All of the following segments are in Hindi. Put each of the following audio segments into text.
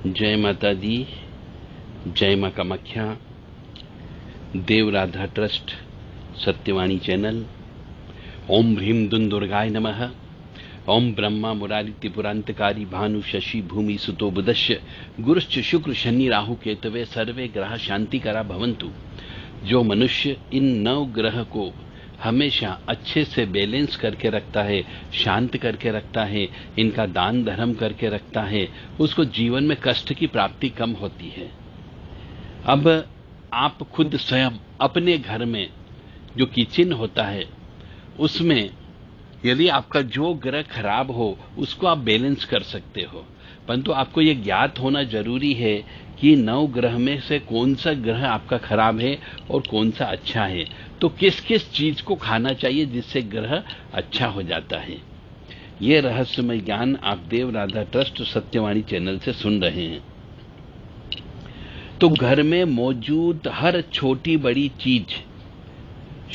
जय माता दी, जय मां कामाख्या। देव राधा ट्रस्ट सत्यवाणी चैनल। ओम ह्रीं दुं दुर्गाय नमः। ओम ब्रह्मा मुरारी त्रिपुरांतकारी भानु शशि भूमि सुतो बुधश्य गुरुश्च शुक्र शनि राहु केतवे सर्वे ग्रह शांतिकरा भवन्तु। जो मनुष्य इन 9 ग्रह को हमेशा अच्छे से बैलेंस करके रखता है, शांत करके रखता है, इनका दान धर्म करके रखता है, उसको जीवन में कष्ट की प्राप्ति कम होती है। अब आप खुद स्वयं अपने घर में जो किचन होता है उसमें यदि आपका जो ग्रह खराब हो उसको आप बैलेंस कर सकते हो, परंतु आपको ये ज्ञात होना जरूरी है कि 9 ग्रह में से कौन सा ग्रह आपका खराब है और कौन सा अच्छा है, तो किस किस चीज को खाना चाहिए जिससे ग्रह अच्छा हो जाता है। ये रहस्यमय ज्ञान आप देव राधा ट्रस्ट सत्यवाणी चैनल से सुन रहे हैं। तो घर में मौजूद हर छोटी बड़ी चीज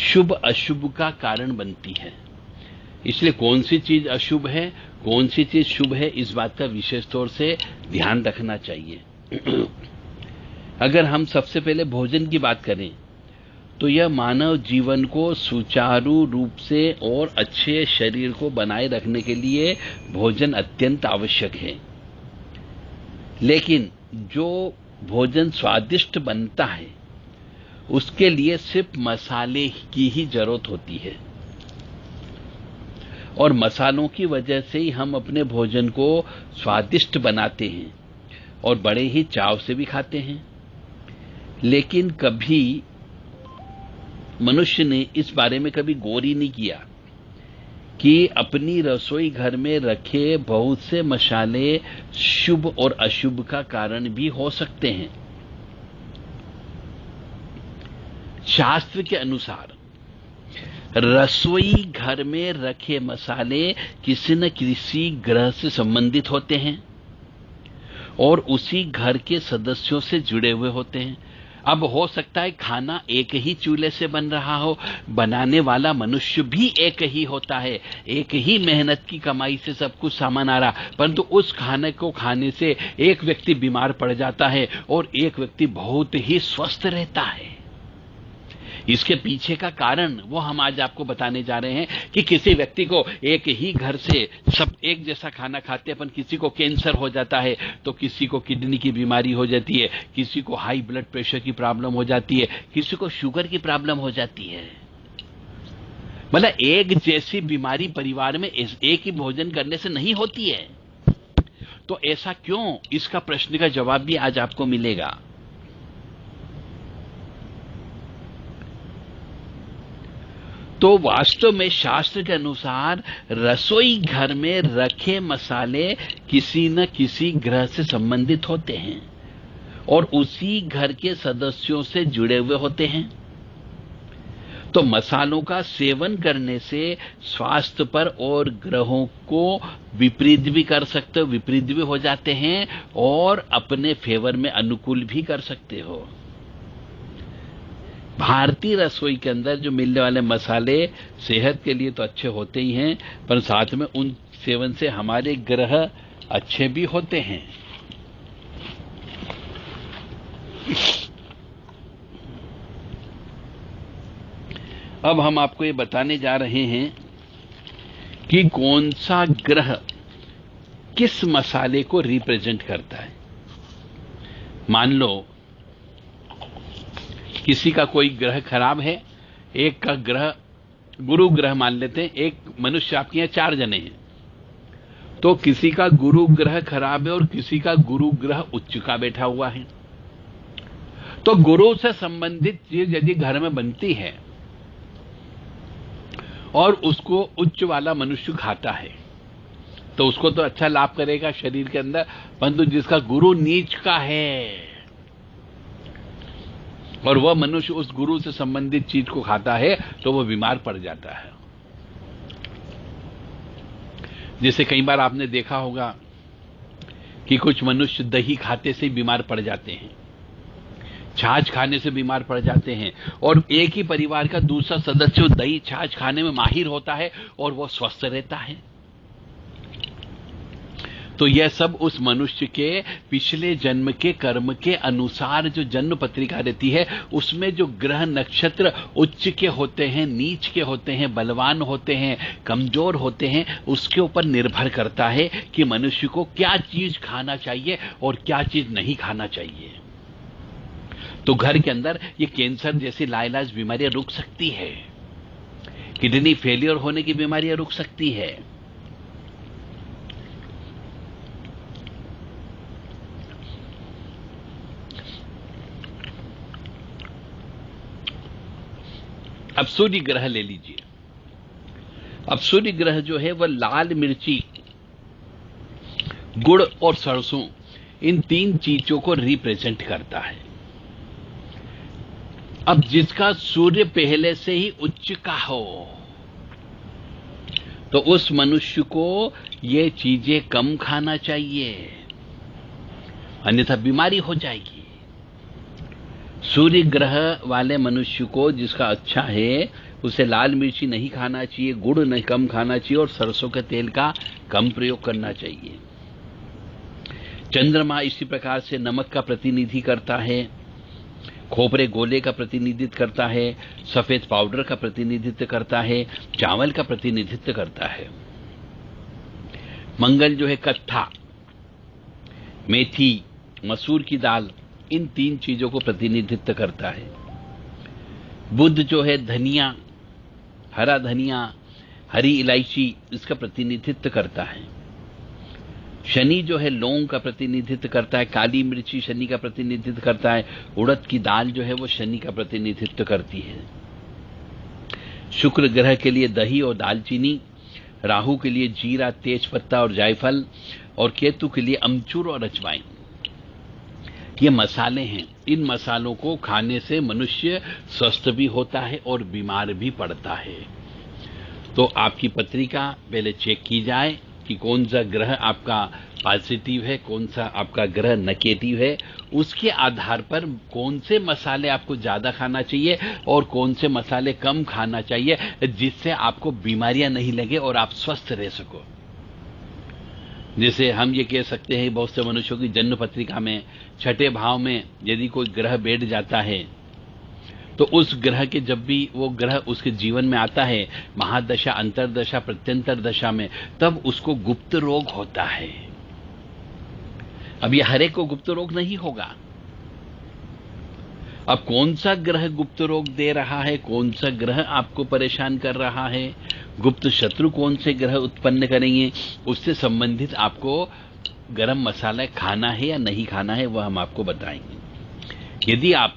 शुभ अशुभ का कारण बनती है, इसलिए कौन सी चीज अशुभ है कौन सी चीज शुभ है इस बात का विशेष तौर से ध्यान रखना चाहिए। अगर हम सबसे पहले भोजन की बात करें तो यह मानव जीवन को सुचारू रूप से और अच्छे शरीर को बनाए रखने के लिए भोजन अत्यंत आवश्यक है। लेकिन जो भोजन स्वादिष्ट बनता है उसके लिए सिर्फ मसाले की ही जरूरत होती है, और मसालों की वजह से ही हम अपने भोजन को स्वादिष्ट बनाते हैं और बड़े ही चाव से भी खाते हैं। लेकिन कभी मनुष्य ने इस बारे में कभी गौर ही नहीं किया कि अपनी रसोई घर में रखे बहुत से मसाले शुभ और अशुभ का कारण भी हो सकते हैं। शास्त्र के अनुसार रसोई घर में रखे मसाले किसी न किसी ग्रह से संबंधित होते हैं और उसी घर के सदस्यों से जुड़े हुए होते हैं। अब हो सकता है खाना एक ही चूल्हे से बन रहा हो, बनाने वाला मनुष्य भी एक ही होता है, एक ही मेहनत की कमाई से सब कुछ सामान आ रहा, परंतु उस खाने को खाने से एक व्यक्ति बीमार पड़ जाता है और एक व्यक्ति बहुत ही स्वस्थ रहता है। इसके पीछे का कारण वो हम आज आपको बताने जा रहे हैं कि किसी व्यक्ति को एक ही घर से सब एक जैसा खाना खाते हैं, पर किसी को कैंसर हो जाता है, तो किसी को किडनी की बीमारी हो जाती है, किसी को हाई ब्लड प्रेशर की प्रॉब्लम हो जाती है, किसी को शुगर की प्रॉब्लम हो जाती है। मतलब एक जैसी बीमारी परिवार में एक ही भोजन करने से नहीं होती है। तो ऐसा क्यों, इसका प्रश्न का जवाब भी आज आपको मिलेगा। तो वास्तव में शास्त्र के अनुसार रसोई घर में रखे मसाले किसी न किसी ग्रह से संबंधित होते हैं और उसी घर के सदस्यों से जुड़े हुए होते हैं। तो मसालों का सेवन करने से स्वास्थ्य पर और ग्रहों को विपरीत भी कर सकते हो, विपरीत भी हो जाते हैं और अपने फेवर में अनुकूल भी कर सकते हो। भारतीय रसोई के अंदर जो मिलने वाले मसाले सेहत के लिए तो अच्छे होते ही हैं, पर साथ में उन सेवन से हमारे ग्रह अच्छे भी होते हैं। अब हम आपको ये बताने जा रहे हैं कि कौन सा ग्रह किस मसाले को रिप्रेजेंट करता है। मान लो किसी का कोई ग्रह खराब है, एक का ग्रह गुरु ग्रह मान लेते हैं, एक मनुष्य आपके यहाँ 4 जने हैं, तो किसी का गुरु ग्रह खराब है और किसी का गुरु ग्रह उच्च का बैठा हुआ है। तो गुरु से संबंधित चीज यदि घर में बनती है और उसको उच्च वाला मनुष्य खाता है तो उसको तो अच्छा लाभ करेगा शरीर के अंदर, परंतु जिसका गुरु नीच का है और वह मनुष्य उस गुरु से संबंधित चीज को खाता है तो वह बीमार पड़ जाता है। जैसे कई बार आपने देखा होगा कि कुछ मनुष्य दही खाते से बीमार पड़ जाते हैं, छाछ खाने से बीमार पड़ जाते हैं, और एक ही परिवार का दूसरा सदस्य दही छाछ खाने में माहिर होता है और वह स्वस्थ रहता है। तो यह सब उस मनुष्य के पिछले जन्म के कर्म के अनुसार जो जन्म पत्रिका रहती है, उसमें जो ग्रह नक्षत्र उच्च के होते हैं, नीच के होते हैं, बलवान होते हैं, कमजोर होते हैं, उसके ऊपर निर्भर करता है कि मनुष्य को क्या चीज खाना चाहिए और क्या चीज नहीं खाना चाहिए। तो घर के अंदर ये कैंसर जैसी लाइलाज बीमारियां रुक सकती है, किडनी फेलियर होने की बीमारियां रुक सकती है। अब सूर्य ग्रह ले लीजिए। अब सूर्य ग्रह जो है वह लाल मिर्ची, गुड़ और सरसों, इन 3 चीजों को रिप्रेजेंट करता है। अब जिसका सूर्य पहले से ही उच्च का हो, तो उस मनुष्य को ये चीजें कम खाना चाहिए, अन्यथा बीमारी हो जाएगी। सूर्य ग्रह वाले मनुष्य को, जिसका अच्छा है, उसे लाल मिर्ची नहीं खाना चाहिए, गुड़ नहीं कम खाना चाहिए और सरसों के तेल का कम प्रयोग करना चाहिए। चंद्रमा इसी प्रकार से नमक का प्रतिनिधि करता है, खोपरे गोले का प्रतिनिधित्व करता है, सफेद पाउडर का प्रतिनिधित्व करता है, चावल का प्रतिनिधित्व करता है। मंगल जो है कत्था, मेथी, मसूर की दाल, इन 3 चीजों को प्रतिनिधित्व करता है। बुध जो है धनिया, हरा धनिया, हरी इलायची, इसका प्रतिनिधित्व करता है। शनि जो है लौंग का प्रतिनिधित्व करता है, काली मिर्ची शनि का प्रतिनिधित्व करता है, उड़द की दाल जो है वो शनि का प्रतिनिधित्व करती है। शुक्र ग्रह के लिए दही और दालचीनी, राहु के लिए जीरा, तेज पत्ता और जायफल, और केतु के लिए अमचूर और अजवाइन। ये मसाले हैं। इन मसालों को खाने से मनुष्य स्वस्थ भी होता है और बीमार भी पड़ता है। तो आपकी पत्रिका पहले चेक की जाए कि कौन सा ग्रह आपका पॉजिटिव है, कौन सा आपका ग्रह नेगेटिव है। उसके आधार पर कौन से मसाले आपको ज्यादा खाना चाहिए और कौन से मसाले कम खाना चाहिए, जिससे आपको बीमारियां नहीं लगे और आप स्वस्थ रह सको। जैसे हम ये कह सकते हैं, बहुत से मनुष्यों की जन्म पत्रिका में 6ठे भाव में यदि कोई ग्रह बैठ जाता है, तो उस ग्रह के जब भी वो ग्रह उसके जीवन में आता है, महादशा, अंतरदशा, प्रत्यंतर दशा में, तब उसको गुप्त रोग होता है। अब ये हर एक को गुप्त रोग नहीं होगा। अब कौन सा ग्रह गुप्त रोग दे रहा है, कौन सा ग्रह आपको परेशान कर रहा है, गुप्त शत्रु कौन से ग्रह उत्पन्न करेंगे, उससे संबंधित आपको गरम मसाला खाना है या नहीं खाना है, वह हम आपको बताएंगे। यदि आप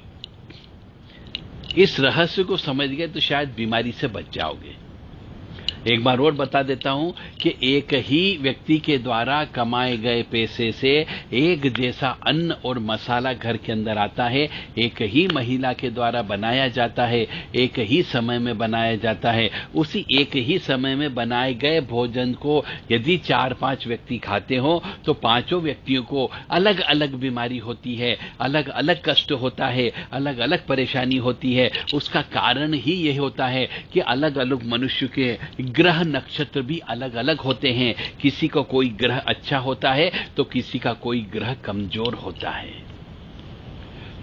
इस रहस्य को समझ गए तो शायद बीमारी से बच जाओगे। एक बार और बता देता हूं कि एक ही व्यक्ति के द्वारा कमाए गए पैसे से एक जैसा अन्न और मसाला घर के अंदर आता है, एक ही महिला के द्वारा बनाया जाता है, एक ही समय में बनाया जाता है। उसी एक ही समय में बनाए गए भोजन को यदि 4-5 व्यक्ति खाते हो तो 5 व्यक्तियों को अलग अलग बीमारी होती है, अलग अलग कष्ट होता है, अलग अलग परेशानी होती है। उसका कारण ही यही होता है कि अलग अलग मनुष्य के ग्रह नक्षत्र भी अलग अलग होते हैं। किसी को कोई ग्रह अच्छा होता है तो किसी का कोई ग्रह कमजोर होता है।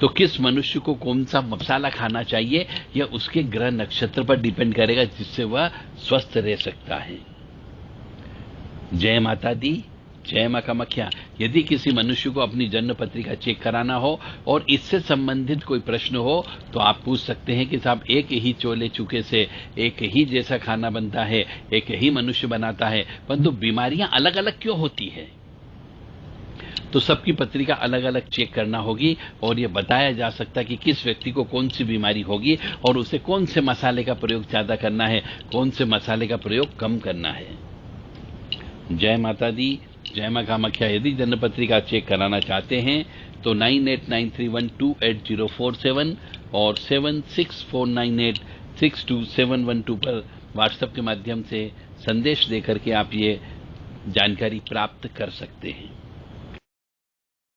तो किस मनुष्य को कौन सा मसाला खाना चाहिए यह उसके ग्रह नक्षत्र पर डिपेंड करेगा, जिससे वह स्वस्थ रह सकता है। जय माता दी, जय मां कामाख्या। यदि किसी मनुष्य को अपनी जन्म पत्रिका चेक कराना हो और इससे संबंधित कोई प्रश्न हो तो आप पूछ सकते हैं कि साहब एक ही चोले चूके से एक ही जैसा खाना बनता है, एक ही मनुष्य बनाता है, परंतु बीमारियां अलग अलग क्यों होती है? तो सबकी पत्रिका अलग अलग चेक करना होगी और यह बताया जा सकता है कि किस व्यक्ति को कौन सी बीमारी होगी और उसे कौन से मसाले का प्रयोग ज्यादा करना है, कौन से मसाले का प्रयोग कम करना है। जय माता दी, जय मां कामाख्या। यदि जन्म पत्रिका चेक कराना चाहते हैं तो 9893128047 और 7649862712 पर व्हाट्सएप के माध्यम से संदेश देकर के आप ये जानकारी प्राप्त कर सकते हैं।